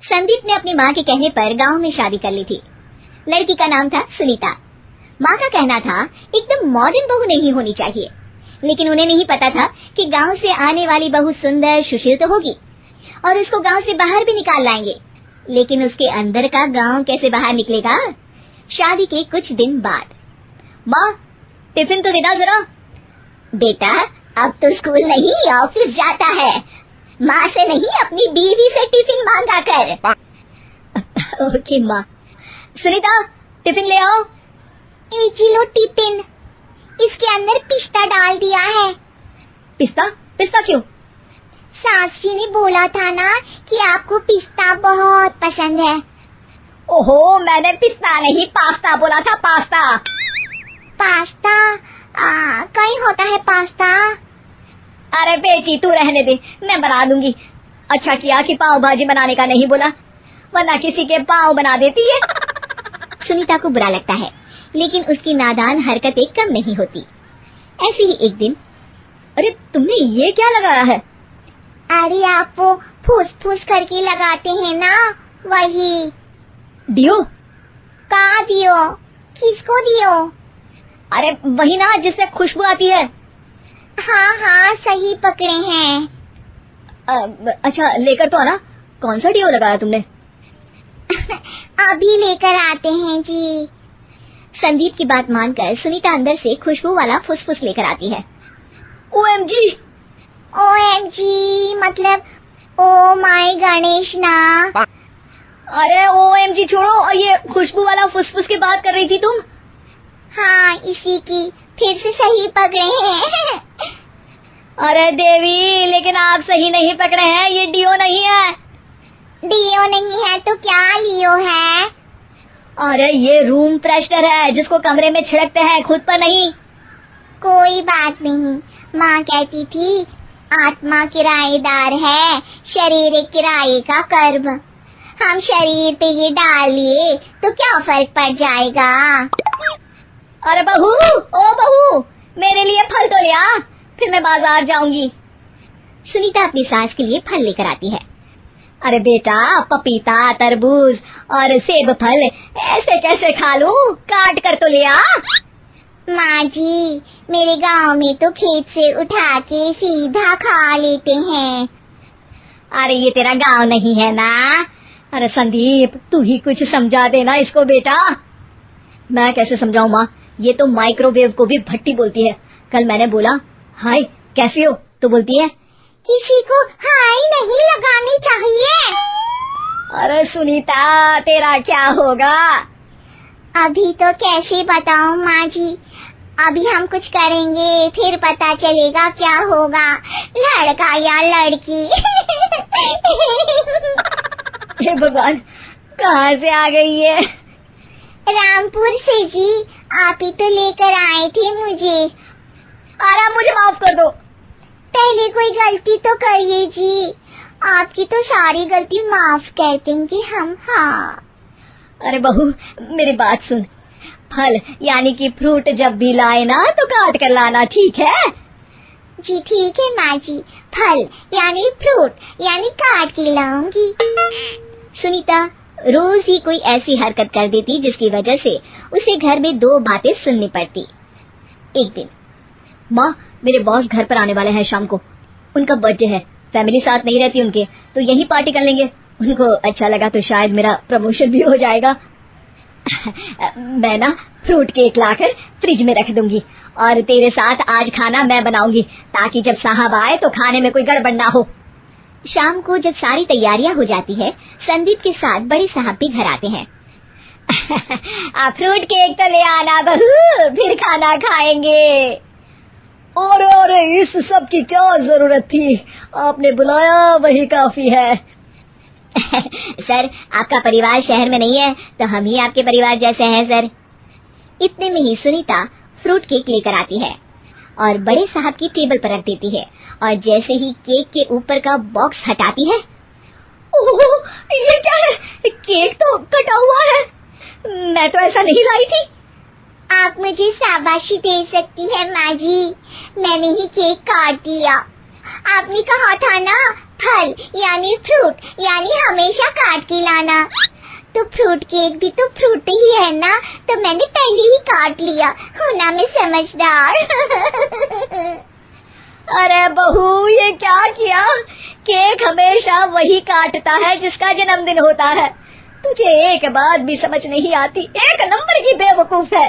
संदीप ने अपनी माँ के कहने पर गांव में शादी कर ली थी। लड़की का नाम था सुनीता। माँ का कहना था एकदम मॉडर्न बहू नहीं होनी चाहिए, लेकिन उन्हें नहीं पता था कि गांव से आने वाली बहू सुंदर सुशील तो होगी और उसको गांव से बाहर भी निकाल लाएंगे, लेकिन उसके अंदर का गांव कैसे बाहर निकलेगा। शादी के कुछ दिन बाद, माँ टिफिन तो देना जरा। बेटा अब तो स्कूल नहीं ऑफिस जाता है, माँ से नहीं अपनी बीवी से टिफिन मांगा कर। ओके माँ। सुनीता टिफिन ले आओ। 1 किलो टिफिन, इसके अंदर पिस्ता डाल दिया है। पिस्ता? पिस्ता क्यों? सास जी ने बोला था ना कि आपको पिस्ता बहुत पसंद है। ओहो, मैंने पिस्ता नहीं पास्ता बोला था, पास्ता। पास्ता? कहीं होता है पास्ता? अरे बेटी तू रहने दे, मैं बना दूंगी। अच्छा किया कि पाव भाजी बनाने का नहीं बोला, वरना किसी के पाव बना देती है। सुनीता को बुरा लगता है, लेकिन उसकी नादान हरकतें कम नहीं होती। ऐसे ही एक दिन, अरे तुमने ये क्या लगाया है? अरे आप वो फूस फूस करके लगाते हैं ना, वही। दियो? कहाँ दियो? किसको दियो? अरे वही ना जिससे खुशबू आती है। हाँ हाँ सही पकड़े हैं। अच्छा लेकर तो आना। कौन सा डियो लगाया तुमने? अभी लेकर आते हैं जी। संदीप की बात मानकर सुनीता अंदर से खुशबू वाला फुसफुस लेकर आती है। OMG! OMG मतलब ओ माय गणेश ना। अरे OMG छोड़ो, ये खुशबू वाला फुसफुस की बात कर रही थी तुम? हाँ इसी की, फिर से सही पकड़े हैं। अरे देवी, लेकिन आप सही नहीं पकड़े हैं, ये डियो नहीं है। डियो नहीं है तो क्या लियो है? अरे ये रूम फ्रेशनर है जिसको कमरे में छिड़कते हैं, खुद पर नहीं। कोई बात नहीं, माँ कहती थी आत्मा किराएदार है, शरीर किराए का कर्म। हम शरीर पे ये डाल लिए तो क्या फर्क पड़ जाएगा। अरे बहू, ओ बहू, मेरे लिए फल तो ले आ, फिर मैं बाजार जाऊंगी। सुनीता अपनी सास के लिए फल लेकर आती है। अरे बेटा पपीता, तरबूज और सेब फल ऐसे कैसे खा लूं, काट कर तो ले आ। माँ जी मेरे गांव में तो खेत से उठा के सीधा खा लेते हैं। अरे ये तेरा गांव नहीं है ना। अरे संदीप तू ही कुछ समझा देना इसको बेटा। मैं कैसे समझाऊं माँ, ये तो माइक्रोवेव को भी भट्टी बोलती है। कल मैंने बोला हाय कैसी हो तो बोलती है किसी को हाय नहीं लगानी चाहिए। अरे सुनीता तेरा क्या होगा? अभी तो कैसे बताऊं माँ जी, अभी हम कुछ करेंगे फिर पता चलेगा क्या होगा, लड़का या लड़की। हे भगवान कहाँ से आ गई है? रामपुर से जी, आप ही तो लेकर आए थे मुझे। अरे मुझे माफ कर दो। पहले कोई गलती तो करिए जी, आपकी तो सारी गलती माफ कर देंगे हम। हाँ अरे बहू मेरी बात सुन, फल यानी कि फ्रूट जब भी लाए ना तो काट कर लाना, ठीक है? जी ठीक है माँ जी, फल यानी फ्रूट यानी काट के लाऊंगी। सुनीता रोज ही कोई ऐसी हरकत कर देती जिसकी वजह से उसे घर में 2 बातें सुननी पड़ती। एक दिन, माँ मेरे बॉस घर पर आने वाले हैं शाम को, उनका बर्थडे है, फैमिली साथ नहीं रहती उनके, तो यही पार्टी कर लेंगे। उनको अच्छा लगा तो शायद मेरा प्रमोशन भी हो जाएगा। मैं ना फ्रूट केक लाकर फ्रिज में रख दूंगी और तेरे साथ आज खाना मैं बनाऊंगी ताकि जब साहब आए तो खाने में कोई गड़बड़ ना हो। शाम को जब सारी तैयारियां हो जाती है, संदीप के साथ बड़े साहब भी घर आते हैं। आप फ्रूट केक तो ले आना बहू, फिर खाना खाएंगे। और इस सब की क्या जरूरत थी, आपने बुलाया वही काफी है। सर आपका परिवार शहर में नहीं है तो हम ही आपके परिवार जैसे हैं सर। इतने में ही सुनीता फ्रूट केक लेकर आती है और बड़े साहब की टेबल पर रख देती है और जैसे ही केक के ऊपर का बॉक्स हटाती है, ओह ये क्या है, केक तो कटा हुआ है, मैं तो ऐसा नहीं लाई थी। आप मुझे शाबाशी दे सकती है माँ जी, मैंने ही केक काट दिया। आपने कहा था ना फल यानी फ्रूट यानी हमेशा काट के लाना। तो फ्रूट केक भी तो फ्रूट ही है ना, तो मैंने पहले ही काट लिया, हूँ ना मैं समझदार। अरे बहू, ये क्या किया? केक हमेशा वही काटता है जिसका जन्मदिन होता है। तुझे एक बात भी समझ नहीं आती, एक नंबर की बेवकूफ है।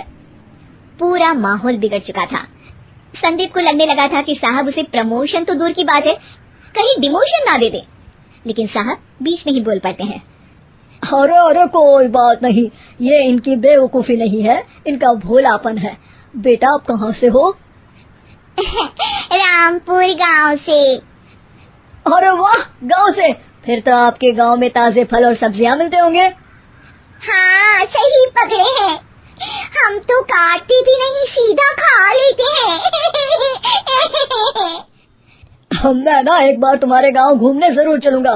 पूरा माहौल बिगड़ चुका था। संदीप को लगने लगा था कि साहब उसे प्रमोशन तो दूर की बात है, कहीं डिमोशन ना दे दे। लेकिन साहब बीच में ही बोल पड़ते हैं, अरे अरे कोई बात नहीं, ये इनकी बेवकूफी नहीं है, इनका भोलापन है। बेटा आप कहाँ से हो? रामपुर गांव से। अरे वाह, गांव से? फिर तो आपके गांव में ताजे फल और सब्जियां मिलते होंगे। हाँ सही पकड़े हैं, हम तो काटते भी नहीं, सीधा खा लेते हैं। मैं ना एक बार तुम्हारे गांव घूमने जरूर चलूंगा।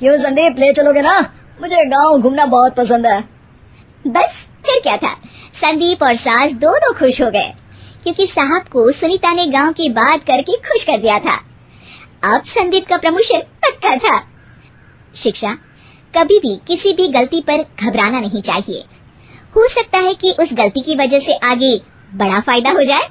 क्यों संदीप, ले चलोगे ना? मुझे गांव घूमना बहुत पसंद है। बस फिर क्या था, संदीप और सास दोनों खुश हो गए, क्योंकि साहब को सुनीता ने गांव की बात करके खुश कर दिया था। अब संदीप का प्रमोशन पक्का था। शिक्षा, कभी भी किसी भी गलती पर घबराना नहीं चाहिए। हो सकता है कि उस गलती की वजह से आगे बड़ा फायदा हो जाए।